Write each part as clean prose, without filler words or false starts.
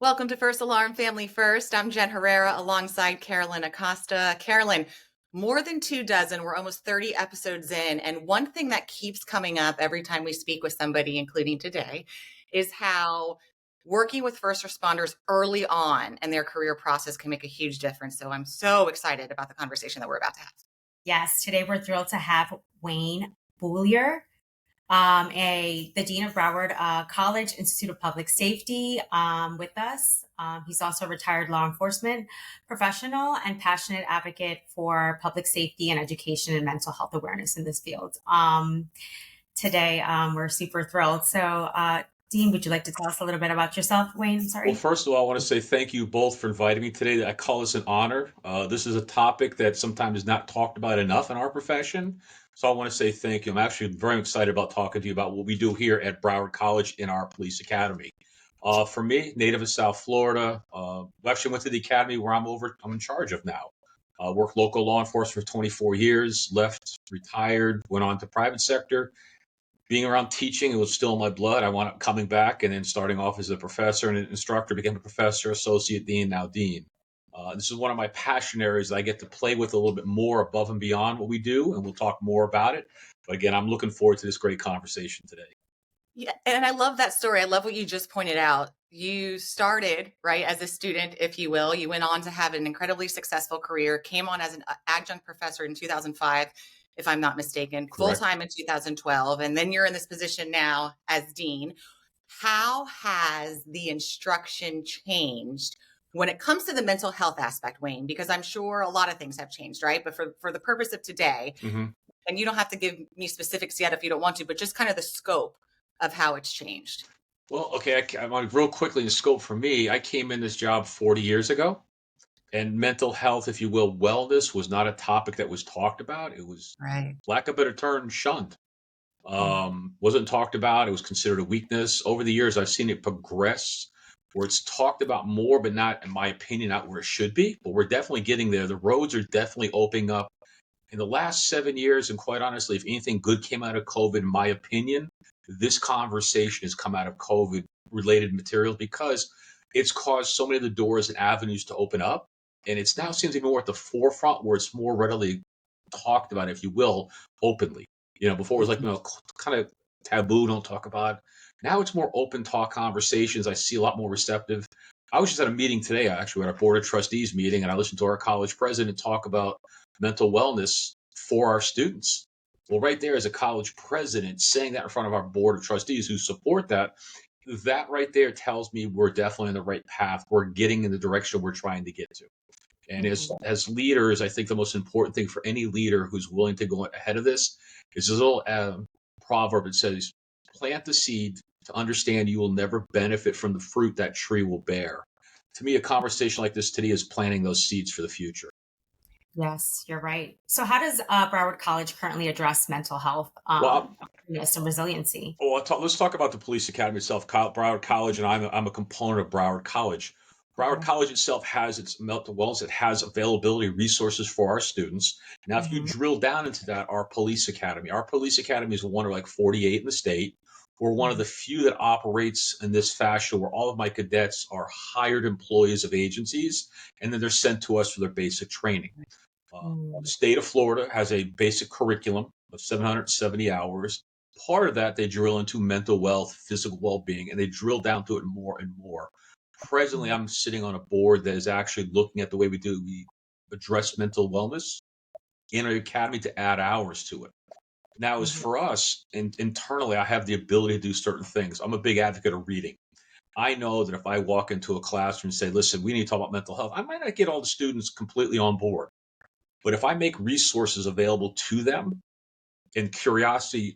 Welcome to First Alarm Family First. I'm Jen Herrera alongside Carolyn Acosta. Carolyn, more than 24, we're almost 30 episodes in. And one thing that keeps coming up every time we speak with somebody, including today, is how working with first responders early on in their career process can make a huge difference. So I'm so excited about the conversation that we're about to have. Yes, today we're thrilled to have Wayne Boulier, the Dean of Broward College Institute of Public Safety, with us. He's also a retired law enforcement professional and passionate advocate for public safety and education and mental health awareness in this field. Today, we're super thrilled. So, Dean, would you like to tell us a little bit about yourself, Wayne? Well, Sorry. first of all, I want to say thank you both for inviting me today. I call this an honor. This is a topic that sometimes is not talked about enough in our profession. So I want to say thank you. I'm actually very excited about talking to you about what we do here at Broward College in our police academy. For me, native of South Florida, actually went to the academy where I'm in charge of now. Worked local law enforcement for 24 years, left, retired, went on to private sector. Being around teaching, it was still in my blood. I wound up coming back and then starting off as a professor and an instructor, became a professor, associate dean, now dean. This is one of my passion areas that I get to play with a little bit more above and beyond what we do, and we'll talk more about it. But again, I'm looking forward to this great conversation today. Yeah, and I love that story. I love what you just pointed out. You started, right, as a student, if you will. You went on to have an incredibly successful career, came on as an adjunct professor in 2005, if I'm not mistaken, Correct. full-time in 2012, and then you're in this position now as dean. How has the instruction changed when it comes to the mental health aspect, Wayne? Because I'm sure a lot of things have changed, right? But for the purpose of today, hmm and you don't have to give me specifics yet if you don't want to, but just kind of the scope of how it's changed. Well, okay, I want to real quickly the scope for me. I came in this job 40 years ago, and mental health, if you will, wellness was not a topic that was talked about. It was, Right. lack of a better term, shunned. Mm. Wasn't talked about. It was considered a weakness. Over the years, I've seen it progress where it's talked about more, but not, in my opinion, not where it should be. But we're definitely getting there. The roads are definitely opening up. In the last 7 years, and quite honestly, if anything good came out of COVID, in my opinion, this conversation has come out of COVID related materials because it's caused so many of the doors and avenues to open up. And it's now seems even more at the forefront where it's more readily talked about, if you will, openly. Before it was like, kind of taboo, don't talk about it. Now it's more open talk conversations. I see a lot more receptive. I was just at a meeting today, actually, at our board of trustees meeting, and I listened to our college president talk about mental wellness for our students. Well, right there as a college president saying that in front of our board of trustees who support that, that right there tells me we're definitely on the right path. We're getting in the direction we're trying to get to. And as Mhm. as leaders, I think the most important thing for any leader who's willing to go ahead of this is this little proverb that says, "Plant the seed to understand you will never benefit from the fruit that tree will bear." To me, a conversation like this today is planting those seeds for the future. Yes, you're right. So, how does Broward College currently address mental health, Well, awareness and resiliency? let's talk about the police academy itself, Broward College, and I'm a component of Broward College. Broward Okay. College itself has its mental wellness. It has availability resources for our students. Now, if you Mhm. drill down into that, our police academy is one of like 48 in the state. We're one of Mhm. the few that operates in this fashion where all of my cadets are hired employees of agencies, and then they're sent to us for their basic training. The Mm. state of Florida has a basic curriculum of 770 hours. Part of that, they drill into mental wealth, physical well being, and they drill down to it more and more. Presently, Mhm. I'm sitting on a board that is actually looking at the way we address mental wellness in our academy to add hours to it. Now, as Mhm. for us, internally, I have the ability to do certain things. I'm a big advocate of reading. I know that if I walk into a classroom and say, listen, we need to talk about mental health, I might not get all the students completely on board. But if I make resources available to them and curiosity,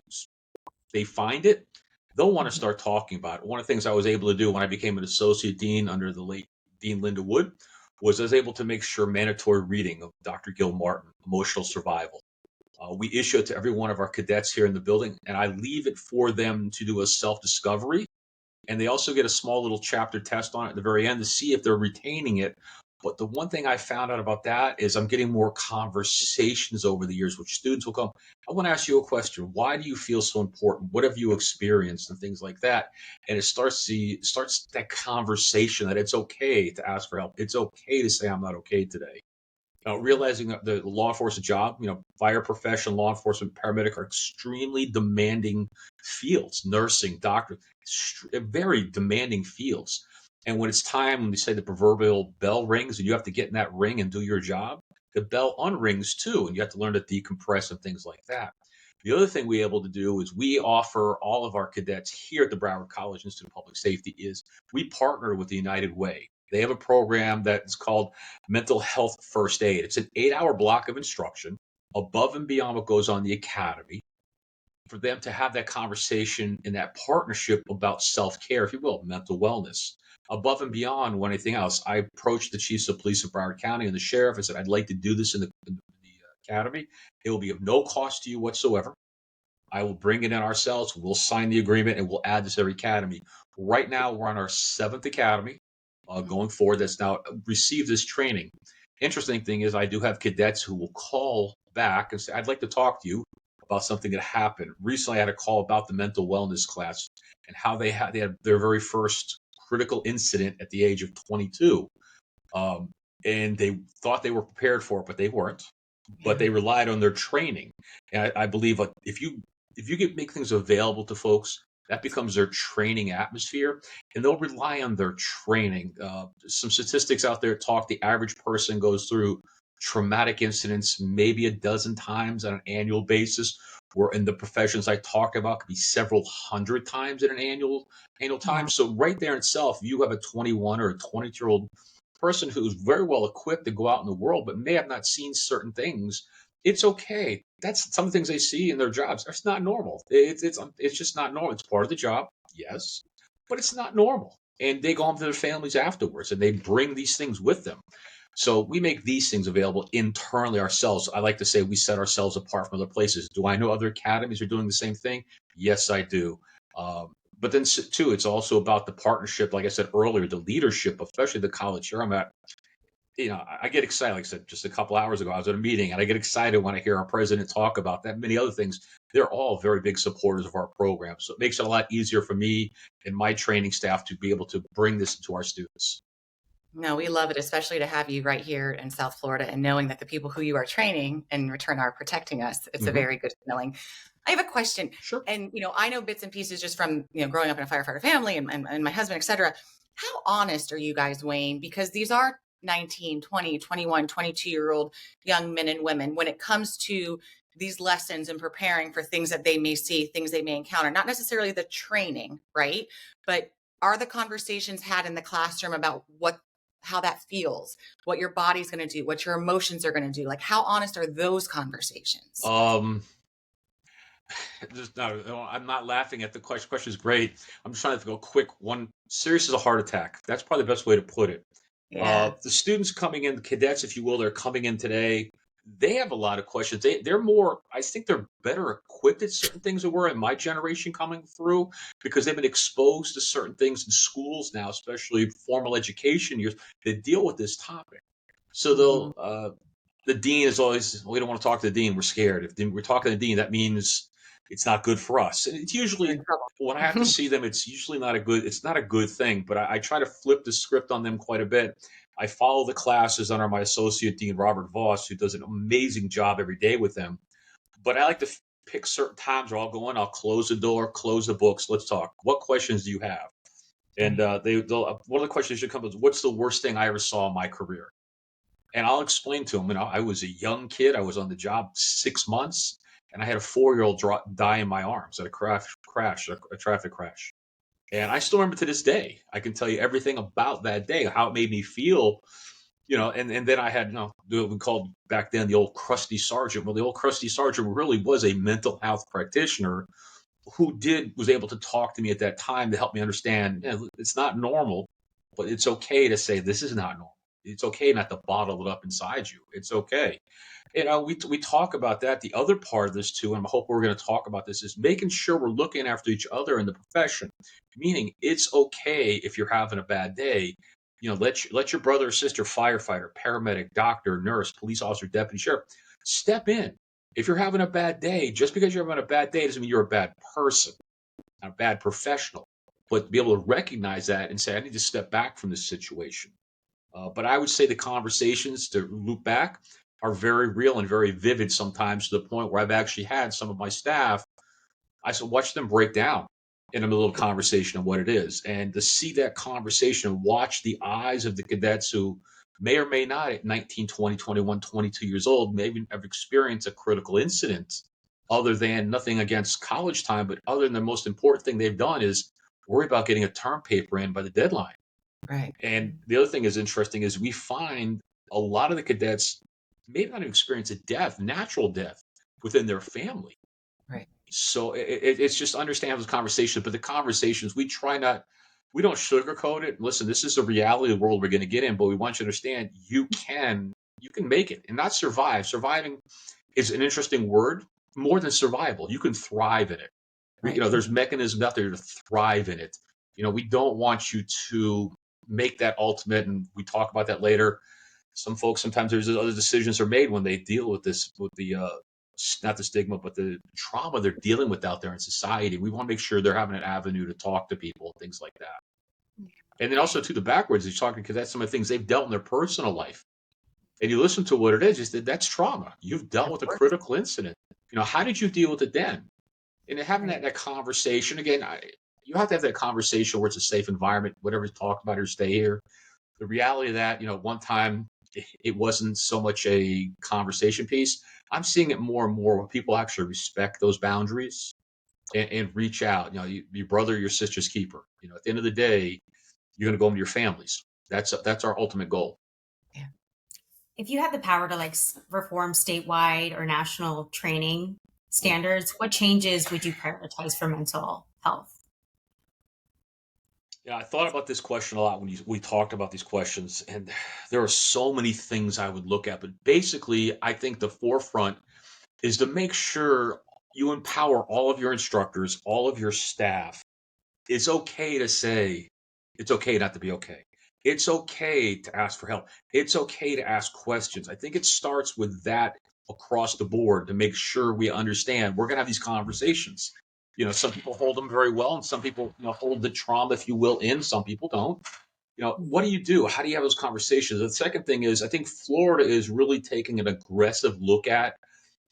they find it, they'll want to Mhm. start talking about it. One of the things I was able to do when I became an associate dean under the late Dean Linda Wood was I was able to make sure mandatory reading of Dr. Gil Martin, Emotional Survival. We issue it to every one of our cadets here in the building, and I leave it for them to do a self discovery. And they also get a small little chapter test on it at the very end to see if they're retaining it But the one thing I found out about that is I'm getting more conversations over the years, which students will come. I want to ask you a question. Why do you feel so important? What have you experienced and things like that? And it starts that conversation that it's okay to ask for help. It's okay to say I'm not okay today. Realizing that the law enforcement job, fire profession, law enforcement, paramedic are extremely demanding fields. Nursing, doctor, very demanding fields. And when it's time, when they say the proverbial bell rings and you have to get in that ring and do your job, the bell unrings too, and you have to learn to decompress and things like that. The other thing we're able to do is we offer all of our cadets here at the Broward College Institute of Public Safety is we partner with the United Way. They have a program that's called Mental Health First Aid. It's an 8-hour block of instruction above and beyond what goes on in the academy for them to have that conversation and that partnership about self-care, if you will, mental wellness. Above and beyond anything else, I approached the chiefs of police of Broward County and the sheriff and said, I'd like to do this in the academy. It will be of no cost to you whatsoever. I will bring it in ourselves. We'll sign the agreement and we'll add this every academy. Right now, we're on our 7th academy going forward that's now received this training. Interesting thing is I do have cadets who will call back and say, I'd like to talk to you about something that happened. Recently, I had a call about the mental wellness class and how they had their very first critical incident at the age of 22. And they thought they were prepared for it, but they weren't. But they relied on their training. And I believe if you make things available to folks, that becomes their training atmosphere, and they'll rely on their training. Some statistics out there talk the average person goes through traumatic incidents maybe a dozen times on an annual basis, where in the professions I talk about could be several hundred times in an annual time. So right there in itself, you have a 21 or a 20-year-old person who's very well equipped to go out in the world, but may have not seen certain things. It's okay. That's some things they see in their jobs. It's not normal. It's just not normal. It's part of the job, yes, but it's not normal. And they go home to their families afterwards, and they bring these things with them. So we make these things available internally ourselves. I like to say we set ourselves apart from other places. Do I know other academies are doing the same thing? Yes, I do. But then too, it's also about the partnership. Like I said earlier, the leadership, especially the college here I'm at. I get excited. Like I said, just a couple hours ago, I was at a meeting and I get excited when I hear our president talk about that, many other things. They're all very big supporters of our program. So it makes it a lot easier for me and my training staff to be able to bring this to our students. No, we love it, especially to have you right here in South Florida and knowing that the people who you are training in return are protecting us. It's a very good feeling. I have a question. Sure. And, I know bits and pieces just from, growing up in a firefighter family and my husband, et cetera. How honest are you guys, Wayne? Because these are 19, 20, 21, 22-year-old young men and women when it comes to these lessons and preparing for things that they may see, things they may encounter, not necessarily the training, right? But are the conversations had in the classroom about how that feels, what your body's going to do, what your emotions are going to do? Like, how honest are those conversations? No, I'm not laughing at the question. Question is great. I'm just trying to go quick. One, serious as a heart attack. That's probably the best way to put it. Yeah. The students coming in, the cadets, if you will, they're coming in today. They have a lot of questions. They're more, I think they're better equipped at certain things than were in my generation coming through because they've been exposed to certain things in schools now, especially formal education years, that deal with this topic. So the dean is always, we don't want to talk to the dean. We're scared. If we're talking to the dean, that means it's not good for us. And it's usually, when I have to see them, it's usually it's not a good thing, but I try to flip the script on them quite a bit. I follow the classes under my associate dean, Robert Voss, who does an amazing job every day with them. But I like to pick certain times where I'll go in, I'll close the door, close the books. Let's talk. What questions do you have? And one of the questions should come is, what's the worst thing I ever saw in my career? And I'll explain to them, I was a young kid. I was on the job 6 months, and I had a 4-year-old die in my arms at a traffic crash. And I still remember to this day. I can tell you everything about that day, how it made me feel, and then I had, what we called back then the old crusty sergeant. Well, the old crusty sergeant really was a mental health practitioner who was able to talk to me at that time to help me understand, it's not normal, but it's okay to say this is not normal. It's okay not to bottle it up inside you. It's okay. We talk about that. The other part of this too, and I hope we're going to talk about this, is making sure we're looking after each other in the profession. Meaning, it's okay if you're having a bad day. let your brother or sister, firefighter, paramedic, doctor, nurse, police officer, deputy sheriff, step in. If you're having a bad day, just because you're having a bad day doesn't mean you're a bad person, not a bad professional. But to be able to recognize that and say, I need to step back from this situation. But I would say the conversations, to loop back, are very real and very vivid sometimes, to the point where I've actually had some of my staff, I should watch them break down in the middle of a conversation of what it is. And to see that conversation, watch the eyes of the cadets who may or may not at 19, 20, 21, 22 years old, maybe have experienced a critical incident, other than nothing against college time, but other than the most important thing they've done is worry about getting a term paper in by the deadline. Right. And the other thing is interesting is we find a lot of the cadets may not have experienced a death, natural death, within their family. Right. So it's just understand those conversations, but the conversations we don't sugarcoat it. Listen, this is the reality of the world we're going to get in, but we want you to understand you can make it and not survive. Surviving is an interesting word, more than survival. You can thrive in it. Right. There's mechanisms out there to thrive in it. We don't want you to make that ultimate, and we talk about that later. Some folks, sometimes there's other decisions are made when they deal with this, with the not the stigma, but the trauma they're dealing with out there in society. We want to make sure they're having an avenue to talk to people, things like that. And then also to the backwards, you're talking, because that's some of the things they've dealt in their personal life. And you listen to what it is, that's trauma. You've dealt Of with a course. critical incident. How did you deal with it then? And having Right. that conversation again, you have to have that conversation where it's a safe environment. Whatever's talked about or stay here. The reality of that, one time it wasn't so much a conversation piece. I'm seeing it more and more when people actually respect those boundaries and reach out. Your brother, your sister's keeper. At the end of the day, you're going to go into your families. That's our ultimate goal. Yeah. If you had the power to reform statewide or national training standards, what changes would you prioritize for mental health? Yeah, I thought about this question a lot when we talked about these questions, and there are so many things I would look at. But basically, I think the forefront is to make sure you empower all of your instructors, all of your staff. It's okay to say, it's okay not to be okay. It's okay to ask for help. It's okay to ask questions. I think it starts with that across the board to make sure we understand we're going to have these conversations. Some people hold them very well, and some people, hold the trauma, if you will, in. Some people don't. What do you do? How do you have those conversations? The second thing is, I think Florida is really taking an aggressive look at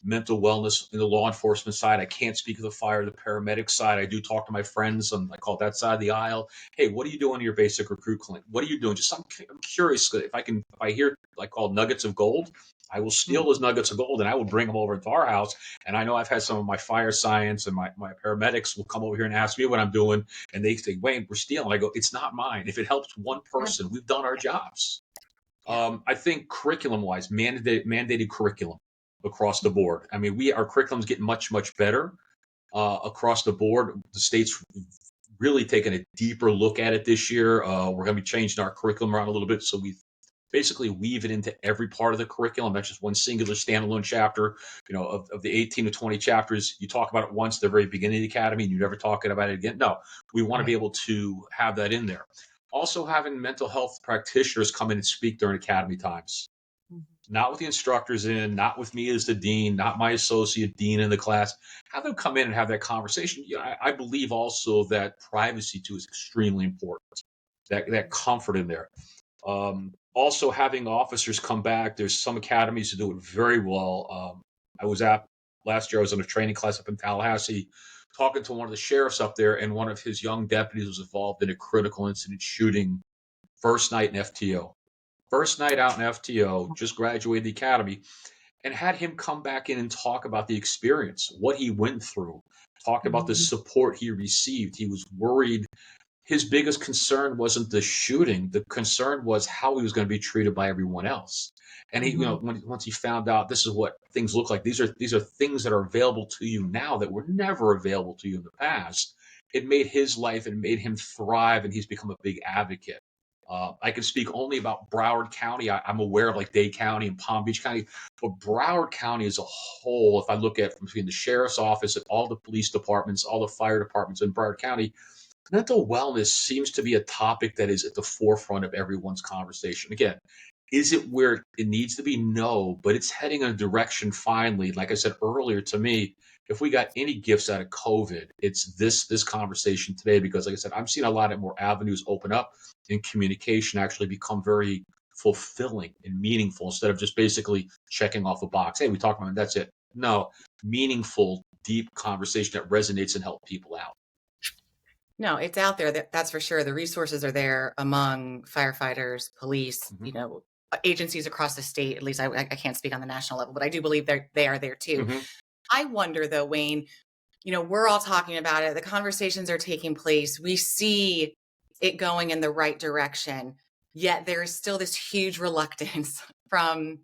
mental wellness in the law enforcement side. I can't speak of the fire, the paramedic side. I do talk to my friends on, I call that side of the aisle. Hey, what are you doing in your basic recruit clinic? What are you doing? I'm curious. If I hear called nuggets of gold, I will steal those nuggets of gold and I will bring them over to our house. And I know I've had some of my fire science and my paramedics will come over here and ask me what I'm doing. And they say, Wayne, we're stealing. I go, it's not mine. If it helps one person, we've done our jobs. I think curriculum wise, mandated curriculum across the board. I mean, our curriculum's getting much, much better across the board. The state's really taken a deeper look at it this year. We're going to be changing our curriculum around a little bit. So we basically weave it into every part of the curriculum. That's just one singular standalone chapter. Of the 18 to 20 chapters, you talk about it once at the very beginning of the academy and you're never talking about it again. No, we want to be able to have that in there. Also having mental health practitioners come in and speak during academy times. Not with the instructors in, not with me as the dean, not my associate dean in the class. Have them come in and have that conversation. I believe also that privacy too is extremely important. That comfort in there. Also having officers come back. There's some academies that do it very well. Last year I was in a training class up in Tallahassee talking to one of the sheriffs up there, and one of his young deputies was involved in a critical incident shooting first night in FTO. First night out in FTO, just graduated the academy, and had him come back in and talk about the experience, what he went through, talked about the support he received. He was worried. His biggest concern wasn't the shooting. The concern was how he was going to be treated by everyone else. And he, once he found out this is what things look like, these are things that are available to you now that were never available to you in the past. It made his life and made him thrive, and he's become a big advocate. I can speak only about Broward County. I'm aware of Dade County and Palm Beach County, but Broward County as a whole, if I look at from between the sheriff's office and all the police departments, all the fire departments in Broward County, mental wellness seems to be a topic that is at the forefront of everyone's conversation. Again, is it where it needs to be? No, but it's heading in a direction finally. Like I said earlier, to me, if we got any gifts out of COVID, it's this conversation today, because like I said, I'm seeing a lot of more avenues open up and communication actually become very fulfilling and meaningful, instead of just basically checking off a box. Hey, we talked about it, that's it. No, meaningful, deep conversation that resonates and helps people out. No, it's out there. That's for sure. The resources are there among firefighters, police, agencies across the state. At least I can't speak on the national level, but I do believe they are there too. I wonder though, Wayne, we're all talking about it. The conversations are taking place. We see it going in the right direction, yet there is still this huge reluctance from,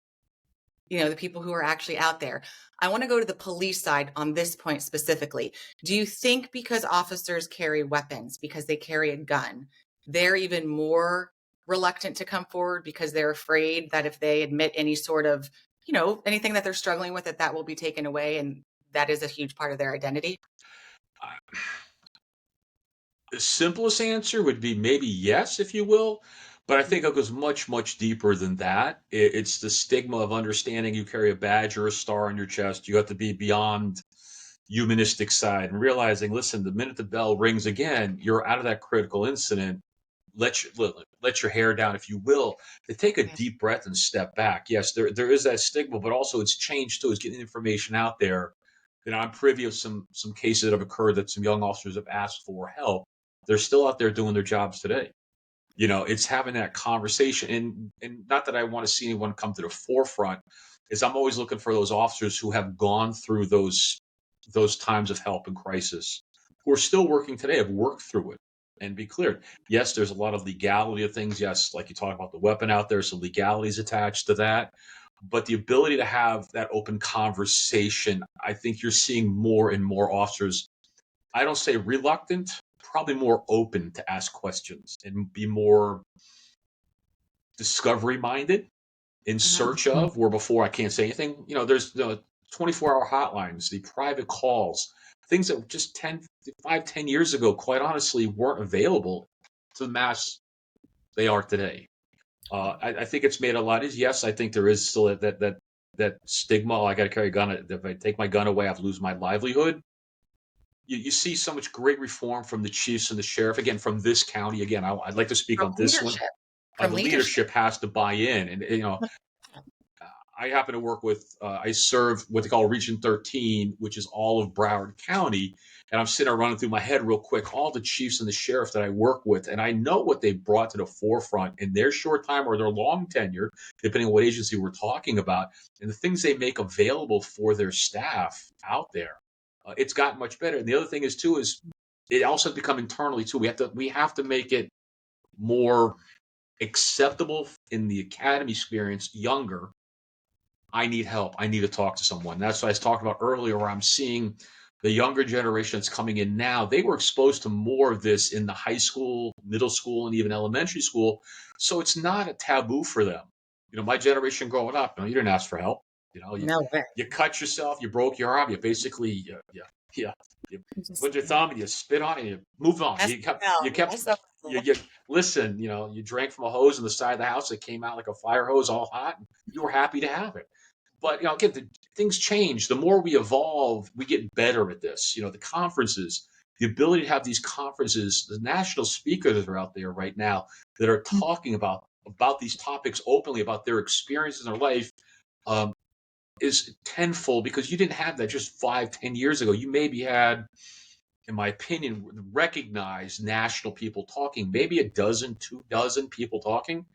the people who are actually out there. I want to go to the police side on this point specifically. Do you think because officers carry weapons, because they carry a gun, they're even more reluctant to come forward because they're afraid that if they admit any sort of, anything that they're struggling with, that will be taken away, and that is a huge part of their identity? The simplest answer would be maybe yes, if you will. But I think it goes much, much deeper than that. It's the stigma of understanding you carry a badge or a star on your chest. You have to be beyond humanistic side and realizing, listen, the minute the bell rings again, you're out of that critical incident. Let your hair down, if you will, to take a deep breath and step back. Yes, there is that stigma, but also it's changed too. It's getting information out there. I'm privy of some cases that have occurred that some young officers have asked for help. They're still out there doing their jobs today. It's having that conversation, and not that I want to see anyone come to the forefront, is I'm always looking for those officers who have gone through those times of help and crisis, who are still working today, have worked through it and be cleared. Yes, there's a lot of legality of things. Yes, like you talk about the weapon out there, some legalities attached to that. But the ability to have that open conversation, I think you're seeing more and more officers, I don't say reluctant, probably more open to ask questions and be more discovery minded in search of, where before I can't say anything. There's the 24-hour hotlines, the private calls, things that just 10 years ago, quite honestly, weren't available to the mass they are today. I think it's made a lot easier. Yes, I think there is still that stigma. Oh, I got to carry a gun. If I take my gun away, I lose my livelihood. You see so much great reform from the chiefs and the sheriff. Again, from this county. Again, I'd like to speak on this one. The leadership has to buy in, and I happen to work with. I serve what they call Region 13, which is all of Broward County. And I'm sitting there running through my head real quick, all the chiefs and the sheriff that I work with, and I know what they've brought to the forefront in their short time or their long tenure, depending on what agency we're talking about, and the things they make available for their staff out there. It's gotten much better. And the other thing is it also has become internally too. We have to make it more acceptable in the academy experience, younger. I need help. I need to talk to someone. That's what I was talking about earlier, where I'm seeing the younger generation that's coming in now. They were exposed to more of this in the high school, middle school, and even elementary school. So it's not a taboo for them. My generation growing up, you didn't ask for help. You cut yourself, you broke your arm, you basically, you put your thumb and you spit on it and you move on. You listen, you drank from a hose on the side of the house that came out like a fire hose, all hot, and you were happy to have it. But again, things change. The more we evolve, we get better at this. The conferences, the ability to have these conferences, the national speakers that are out there right now that are talking about these topics openly, about their experiences in their life, is tenfold, because you didn't have that just 5-10 years ago. You maybe had, in my opinion, recognized national people talking, maybe a dozen, 24 people talking.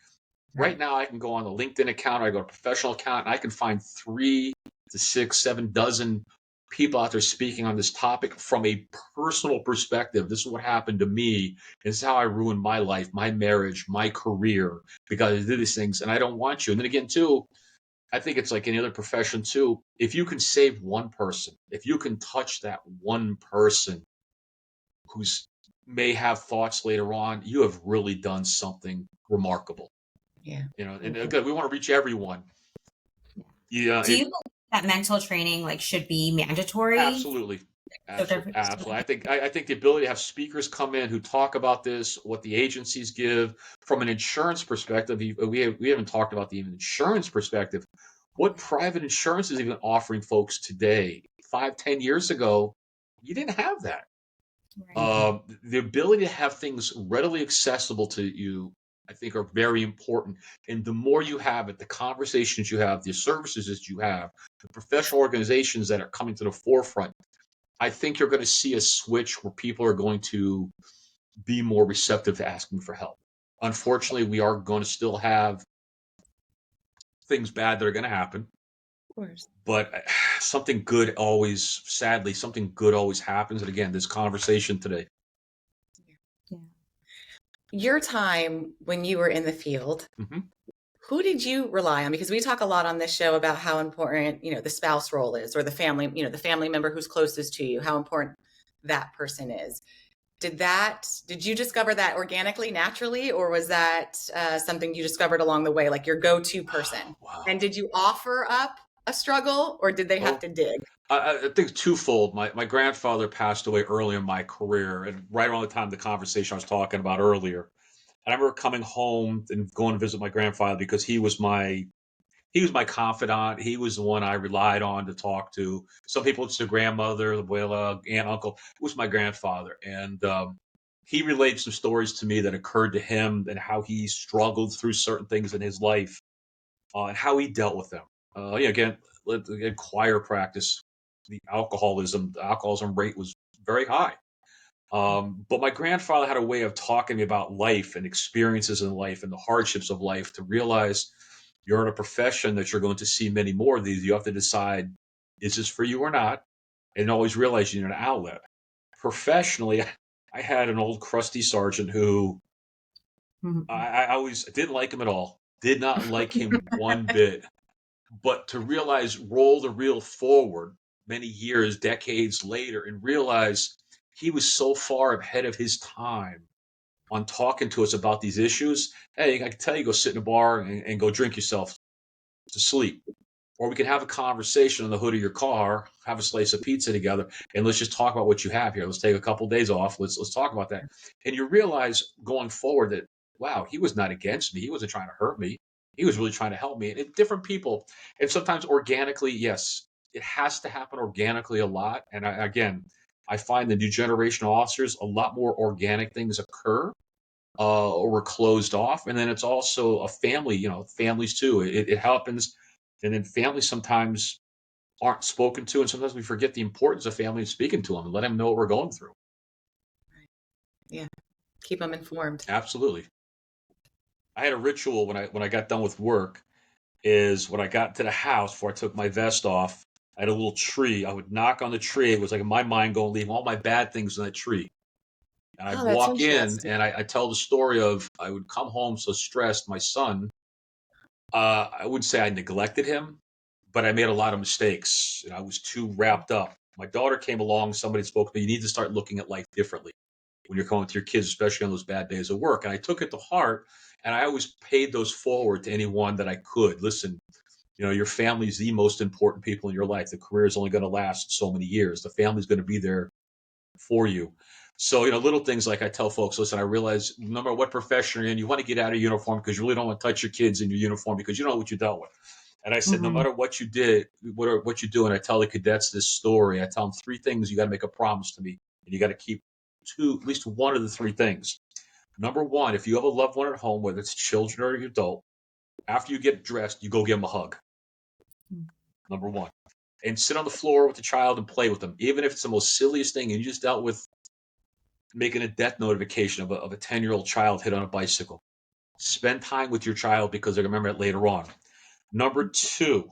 Right now, I can go on the LinkedIn account, or I go to a professional account, and I can find 3 to 6, 7 dozen people out there speaking on this topic from a personal perspective. This is what happened to me. This is how I ruined my life, my marriage, my career, because I did these things, and I don't want you. And then again, too, I think it's like any other profession, too. If you can save one person, if you can touch that one person who's may have thoughts later on, you have really done something remarkable. Yeah. And again, we want to reach everyone. Yeah. Do you believe that mental training should be mandatory? Absolutely. So Absolutely, different. absolutely. I think the ability to have speakers come in who talk about this, what the agencies give from an insurance perspective. We haven't talked about the insurance perspective. What private insurance is even offering folks today? 5, 10 years ago, you didn't have that. Right. The ability to have things readily accessible to you, I think, are very important. And the more you have it, the conversations you have, the services that you have, the professional organizations that are coming to the forefront, I think you're going to see a switch where people are going to be more receptive to asking for help. Unfortunately, we are going to still have things bad that are going to happen, Of course. but something good always, sadly, something good always happens. And again, this conversation today. Yeah. Your time when you were in the field, Mhm. who did you rely on? Because we talk a lot on this show about how important, the spouse role is, or the family, the family member who's closest to you, how important that person is. Did you discover that organically, naturally, or was that something you discovered along the way, like your go-to person? Wow. And did you offer up a struggle, or did they have Oh, to dig? I think twofold. My grandfather passed away early in my career, and right around the time the conversation I was talking about earlier. And I remember coming home and going to visit my grandfather because he was my confidant. He was the one I relied on to talk to. Some people it's their grandmother, the abuela, aunt, uncle. It was my grandfather, and he relayed some stories to me that occurred to him and how he struggled through certain things in his life, and how he dealt with them. Again, in choir practice, the alcoholism rate was very high. But my grandfather had a way of talking to me about life and experiences in life and the hardships of life to realize you're in a profession that you're going to see many more of these. You have to decide, is this for you or not? And always realize you need an outlet. Professionally, I had an old crusty sergeant who Mhm. I always didn't like him at all. Did not like him one bit. But to realize, roll the reel forward many years, decades later, and realize he was so far ahead of his time on talking to us about these issues. Hey, I can tell you, go sit in a bar and go drink yourself to sleep. Or we can have a conversation on the hood of your car, have a slice of pizza together, and let's just talk about what you have here. Let's take a couple days off. Let's talk about that. And you realize going forward that wow, he was not against me. He wasn't trying to hurt me. He was really trying to help me. And different people, and sometimes organically, yes, it has to happen organically a lot. And again, I find the new generation of officers a lot more organic things occur, or we're closed off. And then it's also a family, families too. It happens. And then families sometimes aren't spoken to. And sometimes we forget the importance of family and speaking to them and let them know what we're going through. Yeah, keep them informed. Absolutely. I had a ritual when I got done with work is when I got to the house before I took my vest off, I had a little tree. I would knock on the tree. It was like in my mind going, leave all my bad things in that tree. And I'd Oh, that's walk in interesting. and I tell the story of I would come home so stressed. My son, I wouldn't say I neglected him, but I made a lot of mistakes. And I was too wrapped up. My daughter came along. Somebody spoke to me. You need to start looking at life differently when you're going with your kids, especially on those bad days of work. And I took it to heart. And I always paid those forward to anyone that I could. Listen, your family is the most important people in your life. The career is only going to last so many years. The family's going to be there for you. So, little things like I tell folks, listen, I realize no matter what profession you're in, you want to get out of uniform because you really don't want to touch your kids in your uniform because you know what you dealt with. And I said, no Mhm. matter what you did, what you do, and I tell the cadets this story. I tell them three things you got to make a promise to me, and you got to keep at least one of the three things. Number one, if you have a loved one at home, whether it's children or an adult, after you get dressed, you go give them a hug. Number one, and sit on the floor with the child and play with them, even if it's the most silliest thing, and you just dealt with making a death notification of a 10-year-old child hit on a bicycle. Spend time with your child because they're going to remember it later on. Number two,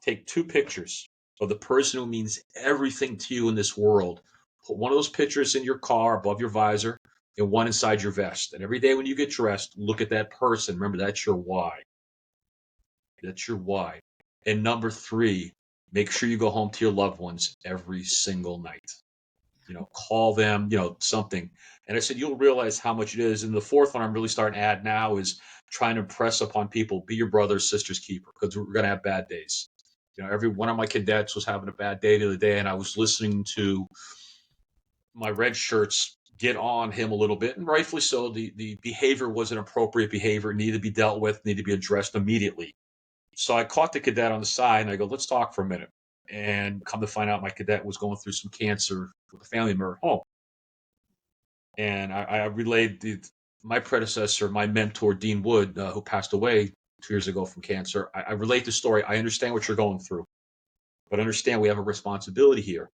take two pictures of the person who means everything to you in this world. Put one of those pictures in your car above your visor and one inside your vest. And every day when you get dressed, look at that person. Remember, that's your why. That's your why. And number three, make sure you go home to your loved ones every single night. Call them, something. And I said, you'll realize how much it is. And the fourth one I'm really starting to add now is trying to impress upon people, be your brother's sister's keeper, because we're going to have bad days. Every one of my cadets was having a bad day the other day, and I was listening to my red shirts get on him a little bit, and rightfully so. The behavior was an appropriate behavior, needed to be dealt with, needed to be addressed immediately. So I caught the cadet on the side, and I go, let's talk for a minute. And come to find out, my cadet was going through some cancer with a family member at home. And I relayed my predecessor, my mentor, Dean Wood, who passed away 2 years ago from cancer. I relate the story. I understand what you're going through, but understand we have a responsibility here.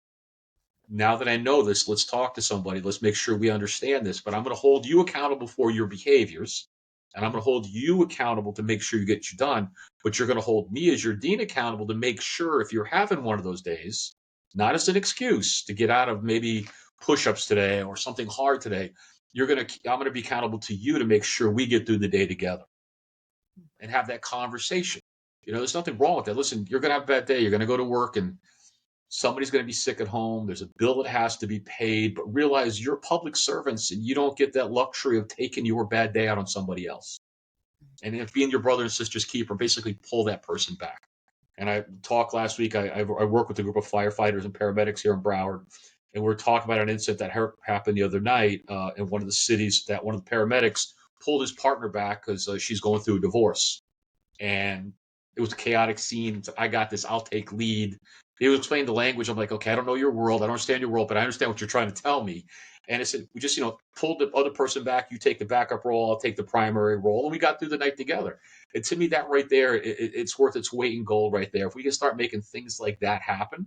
Now that I know this, let's talk to somebody. Let's make sure we understand this. But I'm going to hold you accountable for your behaviors, and I'm going to hold you accountable to make sure you get you done. But you're going to hold me as your dean accountable to make sure if you're having one of those days, not as an excuse to get out of maybe push-ups today or something hard today, I'm going to be accountable to you to make sure we get through the day together and have that conversation. There's nothing wrong with that. Listen, you're going to have a bad day. You're going to go to work and somebody's going to be sick at home. There's a bill that has to be paid, but realize you're public servants and you don't get that luxury of taking your bad day out on somebody else. And if being your brother and sister's keeper, basically pull that person back. And I talked last week, I work with a group of firefighters and paramedics here in Broward, and we're talking about an incident that happened the other night in one of the cities that one of the paramedics pulled his partner back because she's going through a divorce. And it was a chaotic scene. I got this, I'll take lead. He was explaining the language. I'm like, okay, I don't know your world. I don't understand your world, but I understand what you're trying to tell me. And it said, we just, pulled the other person back. You take the backup role. I'll take the primary role. And we got through the night together. And to me, that right there, it's worth its weight in gold right there. If we can start making things like that happen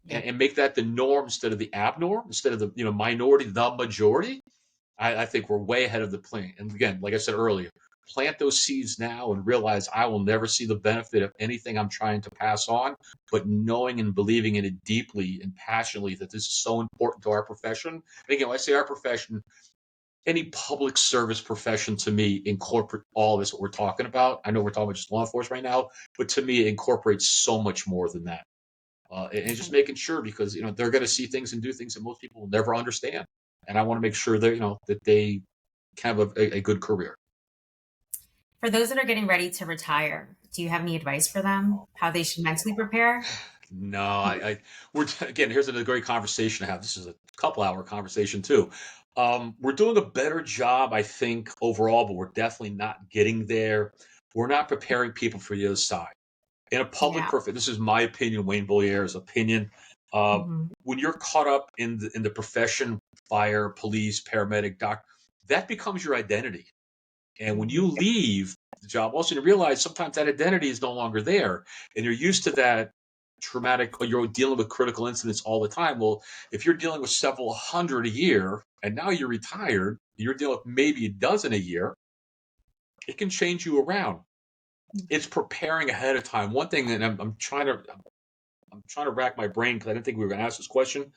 and make that the norm instead of the abnorm, instead of the, minority, the majority, I think we're way ahead of the plan. And again, like I said earlier, plant those seeds now and realize I will never see the benefit of anything I'm trying to pass on, but knowing and believing in it deeply and passionately that this is so important to our profession. And again, when I say our profession, any public service profession to me incorporate all this, what we're talking about. I know we're talking about just law enforcement right now, but to me, it incorporates so much more than that. And just making sure, because, they're going to see things and do things that most people will never understand. And I want to make sure that, that they can have a good career. For those that are getting ready to retire, do you have any advice for them, how they should mentally prepare? No, we're again, here's a great conversation to have. This is a couple-hour conversation too. We're doing a better job, I think, overall, but we're definitely not getting there. We're not preparing people for the other side. In a public this is my opinion, Wayne Boulier's opinion. When you're caught up in the profession, fire, police, paramedic, doctor, that becomes your identity. And when you leave the job, also you realize sometimes that identity is no longer there, and you're used to that traumatic, or you're dealing with critical incidents all the time. Well, if you're dealing with several hundred a year, and now you're retired, you're dealing with maybe a dozen a year, it can change you around. It's preparing ahead of time. One thing that I'm trying to rack my brain because I didn't think we were going to ask this question,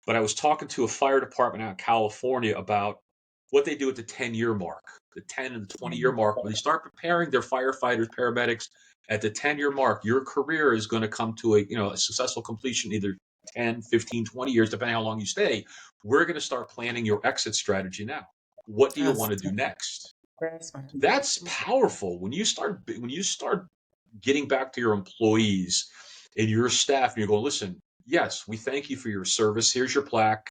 but I was talking to a fire department out in California about what they do at the 10-year mark, the 10 and the 20-year mark. When they start preparing their firefighters, paramedics at the 10-year mark, your career is going to come to a successful completion, either 10, 15, 20 years, depending on how long you stay. We're going to start planning your exit strategy now. What do you want to do next? That's powerful. When you start getting back to your employees and your staff, and you're going, listen, yes, we thank you for your service. Here's your plaque.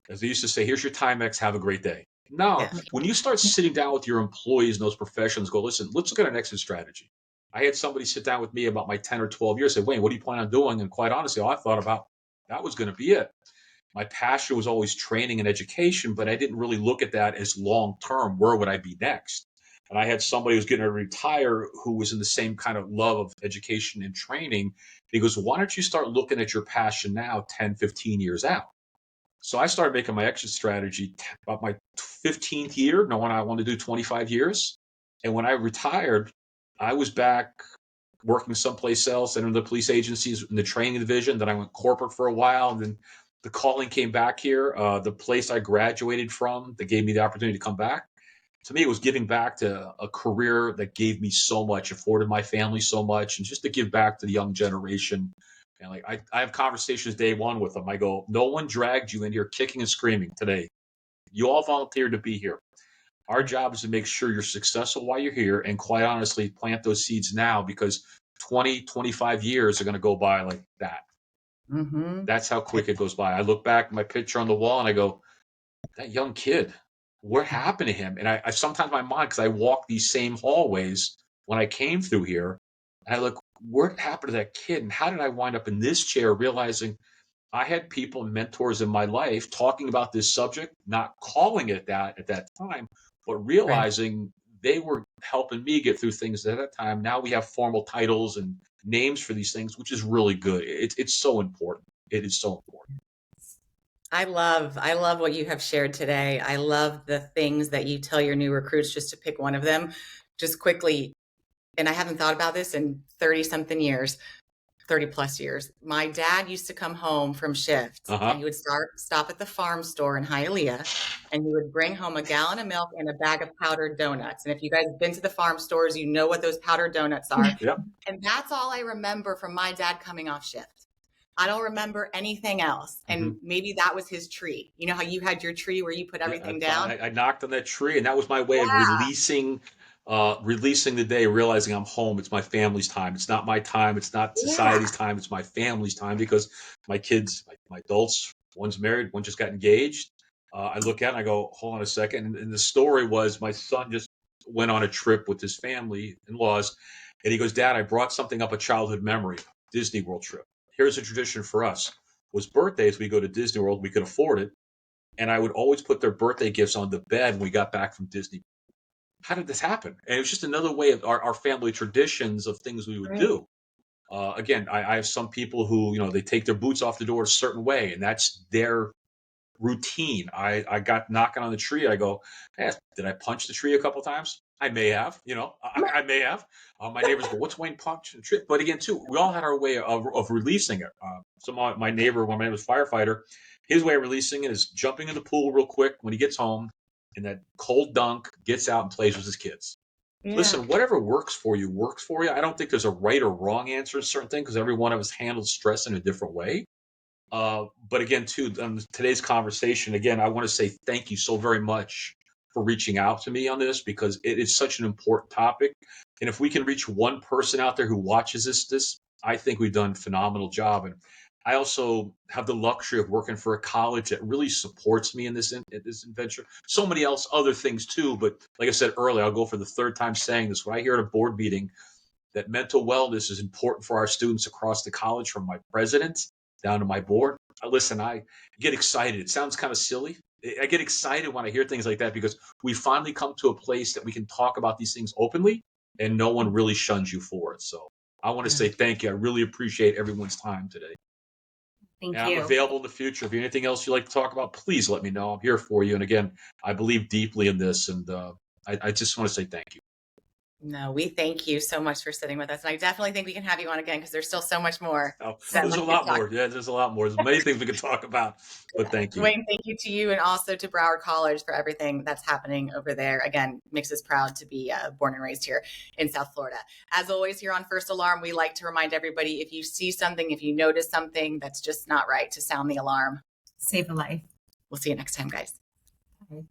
As they used to say, here's your Timex. Have a great day. Now, when you start sitting down with your employees in those professions, go, listen, let's look at an exit strategy. I had somebody sit down with me about my 10 or 12 years, say, Wayne, what do you plan on doing? And quite honestly, all I thought about, that was going to be it. My passion was always training and education, but I didn't really look at that as long-term. Where would I be next? And I had somebody who was getting ready to retire who was in the same kind of love of education and training. He goes, why don't you start looking at your passion now 10, 15 years out? So I started making my exit strategy about my 15th year, knowing I wanted to do 25 years. And when I retired, I was back working someplace else and in the police agencies in the training division. Then I went corporate for a while. And then the calling came back here. The place I graduated from that gave me the opportunity to come back. To me, it was giving back to a career that gave me so much, afforded my family so much, and just to give back to the young generation. And like I have conversations day one with them. I go, no one dragged you in here kicking and screaming today. You all volunteered to be here. Our job is to make sure you're successful while you're here, and quite honestly, plant those seeds now, because 20, 25 years are going to go by like that. Mm-hmm. That's how quick it goes by. I look back at my picture on the wall and I go, that young kid, what happened to him? And I sometimes my mind, because I walk these same hallways when I came through here, and I look, what happened to that kid? And how did I wind up in this chair realizing I had people and mentors in my life talking about this subject, not calling it that at that time, but realizing they were helping me get through things at that time. Now we have formal titles and names for these things, which is really good. It's so important. It is so important. I love what you have shared today. I love the things that you tell your new recruits, just to pick one of them, just quickly. And I haven't thought about this in 30 something years, 30 plus years. My dad used to come home from shifts and he would stop at the farm store in Hialeah, and he would bring home a gallon of milk and a bag of powdered donuts. And if you guys have been to the farm stores, you know what those powdered donuts are. Yep. And that's all I remember from my dad coming off shift. I don't remember anything else. And maybe that was his tree. You know how you had your tree where you put everything down? I knocked on that tree, and that was my way of releasing the day, realizing I'm home. It's my family's time. It's not my time. It's not society's time. It's my family's time, because my kids, my adults, one's married, one just got engaged. I look at it and I go, hold on a second. And the story was, my son just went on a trip with his family in-laws, and he goes, Dad, I brought something up, a childhood memory, Disney World trip. Here's a tradition for us. Was birthdays, we go to Disney World, we could afford it. And I would always put their birthday gifts on the bed when we got back from Disney. How did this happen? And it was just another way of our family traditions of things we would do. Again, I have some people who, they take their boots off the door a certain way, and that's their routine. I got knocking on the tree. I go, hey, did I punch the tree a couple times? I may have, I may have. My neighbors go, what's Wayne punching the tree? But again, too, we all had our way of releasing it. So my neighbor, when my neighbor was a firefighter, his way of releasing it is jumping in the pool real quick when he gets home, and that cold dunk, gets out and plays with his kids. Yeah. Listen, whatever works for you works for you. I don't think there's a right or wrong answer to certain things, because every one of us handles stress in a different way. But again, too, today's conversation, again, I want to say thank you so very much for reaching out to me on this, because it is such an important topic. And if we can reach one person out there who watches this, I think we've done a phenomenal job. And I also have the luxury of working for a college that really supports me in this adventure. So many other things too. But like I said earlier, I'll go for the third time saying this. When I hear at a board meeting that mental wellness is important for our students across the college, from my president down to my board, listen, I get excited. It sounds kind of silly. I get excited when I hear things like that, because we finally come to a place that we can talk about these things openly, and no one really shuns you for it. So I want to say thank you. I really appreciate everyone's time today. Thank you. I'm available in the future. If you have anything else you'd like to talk about, please let me know. I'm here for you. And again, I believe deeply in this, and I just want to say thank you. No, we thank you so much for sitting with us. And I definitely think we can have you on again, because there's still so much more. There's a lot more. Yeah, there's a lot more. There's many things we can talk about, but thank you. Wayne, thank you to you, and also to Broward College for everything that's happening over there. Again, makes us proud to be born and raised here in South Florida. As always, here on First Alarm, we like to remind everybody, if you see something, if you notice something that's just not right, to sound the alarm. Save a life. We'll see you next time, guys. Bye.